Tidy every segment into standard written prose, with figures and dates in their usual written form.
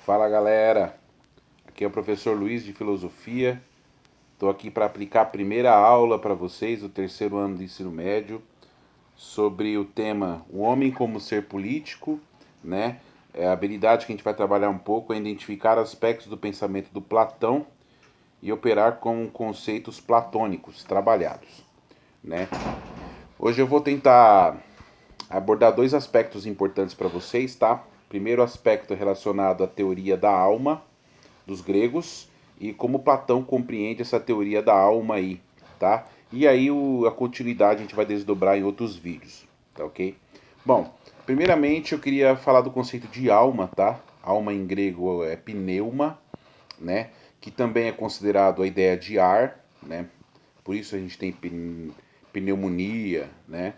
Fala galera, aqui é o professor Luiz de Filosofia. Estou aqui para aplicar a primeira aula para vocês do terceiro ano do ensino médio sobre o tema O Homem como Ser Político, né? A habilidade que a gente vai trabalhar um pouco é identificar aspectos do pensamento do Platão e operar com conceitos platônicos trabalhados, né? Hoje eu vou tentar abordar dois aspectos importantes para vocês, tá? Primeiro aspecto relacionado à teoria da alma dos gregos e como Platão compreende essa teoria da alma aí, tá? E aí a continuidade a gente vai desdobrar em outros vídeos, tá ok? Bom, primeiramente eu queria falar do conceito de alma, tá? Alma em grego é pneuma, né? Que também é considerado a ideia de ar, né? Por isso a gente tem pneumonia, né?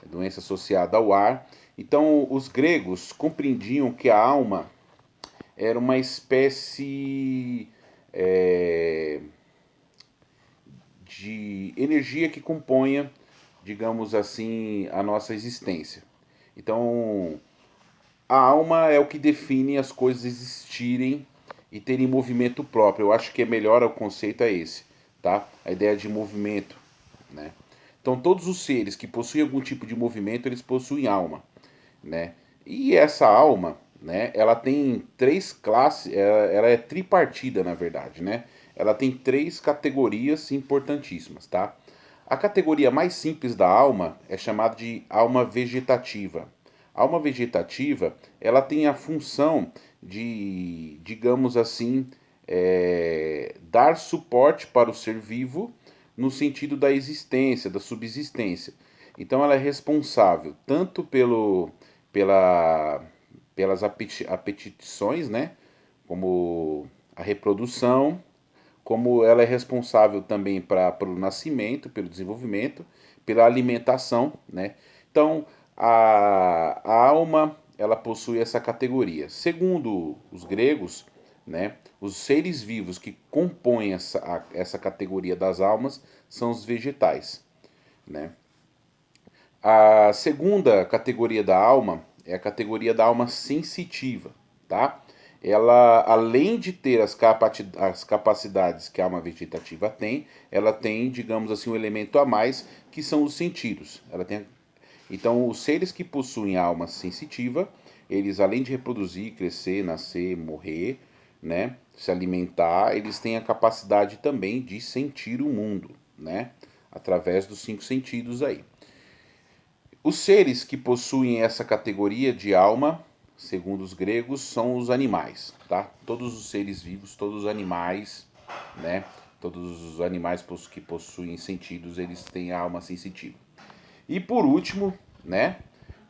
Doença associada ao ar. Então, os gregos compreendiam que a alma era uma espécie de energia que componha, digamos assim, a nossa existência. Então, a alma é o que define as coisas existirem e terem movimento próprio. Eu acho que é melhor o conceito é esse, tá? A ideia de movimento, né? Então, todos os seres que possuem algum tipo de movimento, eles possuem alma, né? E essa alma, né, ela tem três classes, ela é tripartida, na verdade, né? Ela tem três categorias importantíssimas, tá? A categoria mais simples da alma é chamada de alma vegetativa. A alma vegetativa, ela tem a função de, digamos assim, dar suporte para o ser vivo no sentido da existência, da subsistência. Então ela é responsável tanto pela, pelas apetições, né? Como a reprodução, como ela é responsável também pelo nascimento, pelo desenvolvimento, pela alimentação, né? Então a alma ela possui essa categoria. Segundo os gregos, né, os seres vivos que compõem essa categoria das almas são os vegetais, né? A segunda categoria da alma é a categoria da alma sensitiva, tá? Ela, além de ter as capacidades que a alma vegetativa tem, ela tem, digamos assim, um elemento a mais, que são os sentidos. Ela tem, então, os seres que possuem alma sensitiva, eles, além de reproduzir, crescer, nascer, morrer, né, se alimentar, eles têm a capacidade também de sentir o mundo, né, através dos cinco sentidos aí. Os seres que possuem essa categoria de alma, segundo os gregos, são os animais, tá? Todos os seres vivos, todos os animais, né? Todos os animais que possuem sentidos, eles têm a alma sensitiva. E por último, né?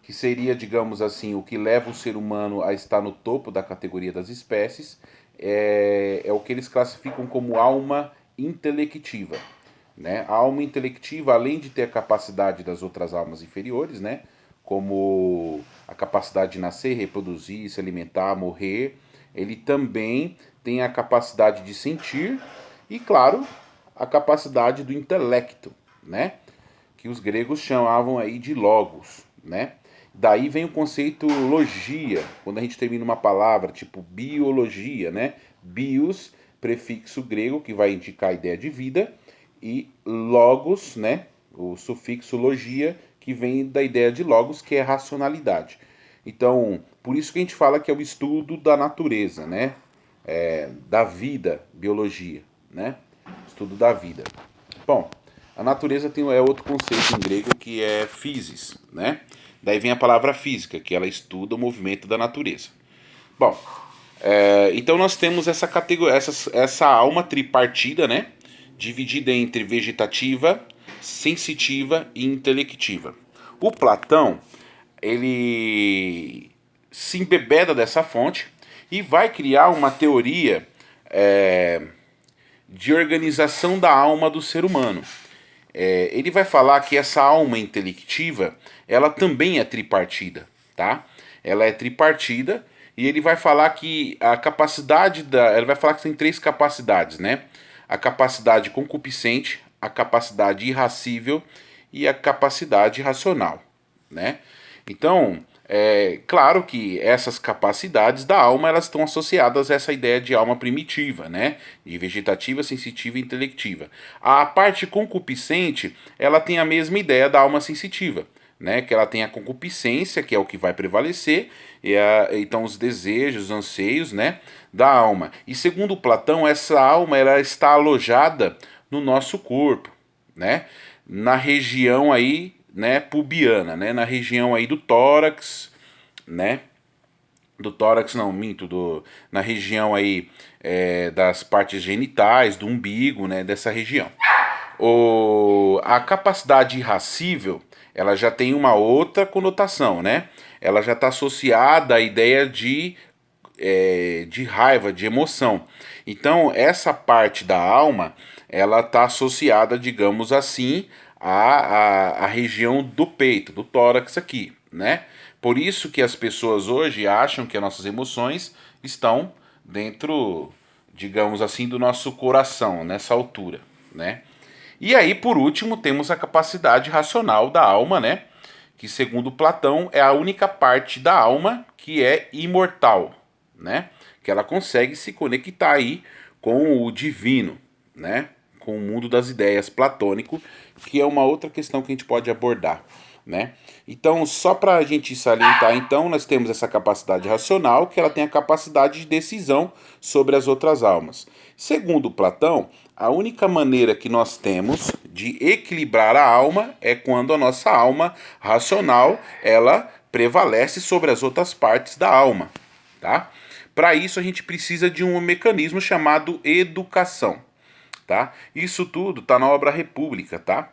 Que seria, digamos assim, o que leva o ser humano a estar no topo da categoria das espécies, é o que eles classificam como alma intelectiva. Né? A alma intelectiva, além de ter a capacidade das outras almas inferiores, né? Como a capacidade de nascer, reproduzir, se alimentar, morrer, ele também tem a capacidade de sentir e, claro, a capacidade do intelecto, né? Que os gregos chamavam aí de logos, né? Daí vem o conceito logia, quando a gente termina uma palavra, tipo biologia, né? Bios, prefixo grego que vai indicar a ideia de vida, e logos, né? O sufixo logia, que vem da ideia de logos, que é racionalidade. Então, por isso que a gente fala que é o estudo da natureza, né? Da vida, biologia, né? Estudo da vida. Bom, a natureza é outro conceito em grego que é physis, né? Daí vem a palavra física, que ela estuda o movimento da natureza. Bom, então nós temos essa categoria, essa alma tripartida, né? Dividida entre vegetativa, sensitiva e intelectiva. O Platão, ele se embebeda dessa fonte e vai criar uma teoria de organização da alma do ser humano. Ele vai falar que essa alma intelectiva, ela também é tripartida, tá? Ela é tripartida e ele vai falar que a capacidade ele vai falar que tem três capacidades, né? A capacidade concupiscente, a capacidade irascível e a capacidade racional, né? Então, Claro que essas capacidades da alma elas estão associadas a essa ideia de alma primitiva, né? De vegetativa, sensitiva e intelectiva. A parte concupiscente ela tem a mesma ideia da alma sensitiva, né? Que ela tem a concupiscência, que é o que vai prevalecer, então os desejos, os anseios, né? Da alma. E segundo Platão, essa alma ela está alojada no nosso corpo, né? Na região aí, né, pubiana, né, na região aí do tórax, né, do tórax não, minto, na região aí das partes genitais, do umbigo, né, dessa região. A capacidade irascível, ela já tem uma outra conotação, né, ela já está associada à ideia de raiva, de emoção. Então, essa parte da alma, ela está associada, digamos assim, à região do peito, do tórax aqui, né? Por isso que as pessoas hoje acham que as nossas emoções estão dentro, digamos assim, do nosso coração, nessa altura, né? E aí, por último, temos a capacidade racional da alma, né? Que, segundo Platão, é a única parte da alma que é imortal, né? Que ela consegue se conectar aí com o divino, né? Com o mundo das ideias platônico, que é uma outra questão que a gente pode abordar, né? Então, só para a gente salientar, então, nós temos essa capacidade racional, que ela tem a capacidade de decisão sobre as outras almas. Segundo Platão, a única maneira que nós temos de equilibrar a alma é quando a nossa alma racional, ela prevalece sobre as outras partes da alma, tá? Para isso a gente precisa de um mecanismo chamado educação, tá? Isso tudo tá na obra República, tá?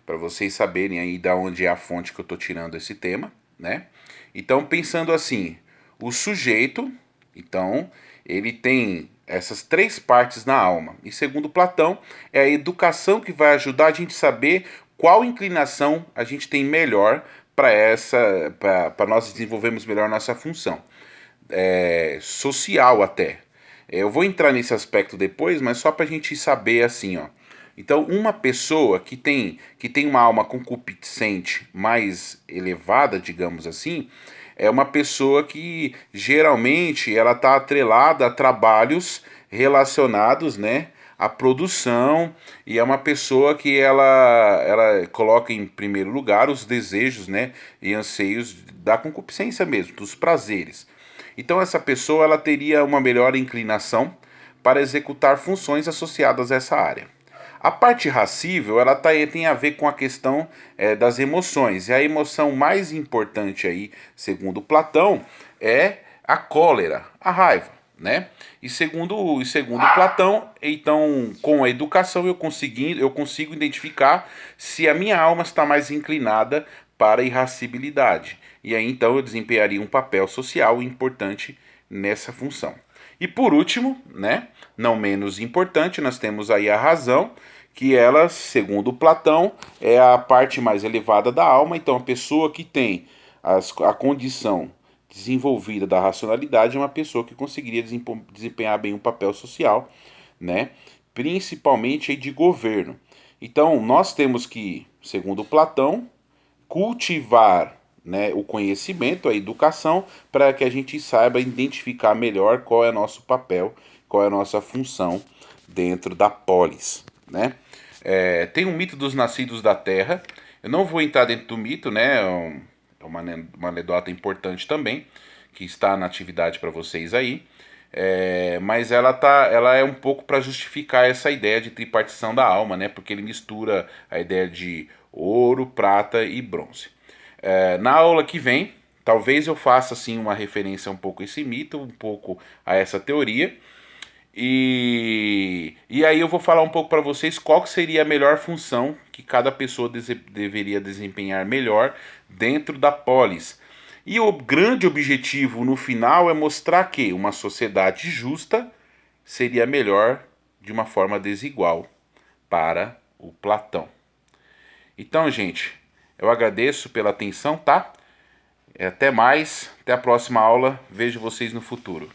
Para vocês saberem aí da onde é a fonte que eu estou tirando esse tema, né? Então, pensando assim, o sujeito, então, ele tem essas três partes na alma. E segundo Platão, é a educação que vai ajudar a gente a saber qual inclinação a gente tem melhor para nós desenvolvermos melhor nossa função. Social até. Eu vou entrar nesse aspecto depois, mas só para a gente saber assim, ó. Então, uma pessoa que tem uma alma concupiscente mais elevada, digamos assim, é uma pessoa que geralmente ela está atrelada a trabalhos relacionados, né, à produção, e é uma pessoa que ela coloca em primeiro lugar os desejos, né, e anseios da concupiscência mesmo, dos prazeres. Então essa pessoa ela teria uma melhor inclinação para executar funções associadas a essa área. A parte irascível ela tem a ver com a questão das emoções. E a emoção mais importante aí, segundo Platão, é a cólera, a raiva, né? E segundo Platão, então com a educação eu consigo identificar se a minha alma está mais inclinada para a irascibilidade. E aí então eu desempenharia um papel social importante nessa função. E por último, né, não menos importante, nós temos aí a razão, que ela, segundo Platão, é a parte mais elevada da alma. Então a pessoa que tem a condição desenvolvida da racionalidade é uma pessoa que conseguiria desempenhar bem um papel social, né, principalmente aí de governo. Então nós temos que, segundo Platão, cultivar, né, o conhecimento, a educação, para que a gente saiba identificar melhor qual é o nosso papel, qual é a nossa função dentro da polis, né? Tem um mito dos nascidos da Terra. Eu não vou entrar dentro do mito, né? É uma anedota importante também, que está na atividade para vocês aí. Mas ela é um pouco para justificar essa ideia de tripartição da alma, né? Porque ele mistura a ideia de ouro, prata e bronze. Na aula que vem, talvez eu faça assim uma referência um pouco a esse mito, um pouco a essa teoria. E aí eu vou falar um pouco para vocês qual que seria a melhor função que cada pessoa deveria desempenhar melhor dentro da polis. E o grande objetivo no final é mostrar que uma sociedade justa seria melhor de uma forma desigual para o Platão. Então, gente, eu agradeço pela atenção, tá? Até mais, até a próxima aula. Vejo vocês no futuro.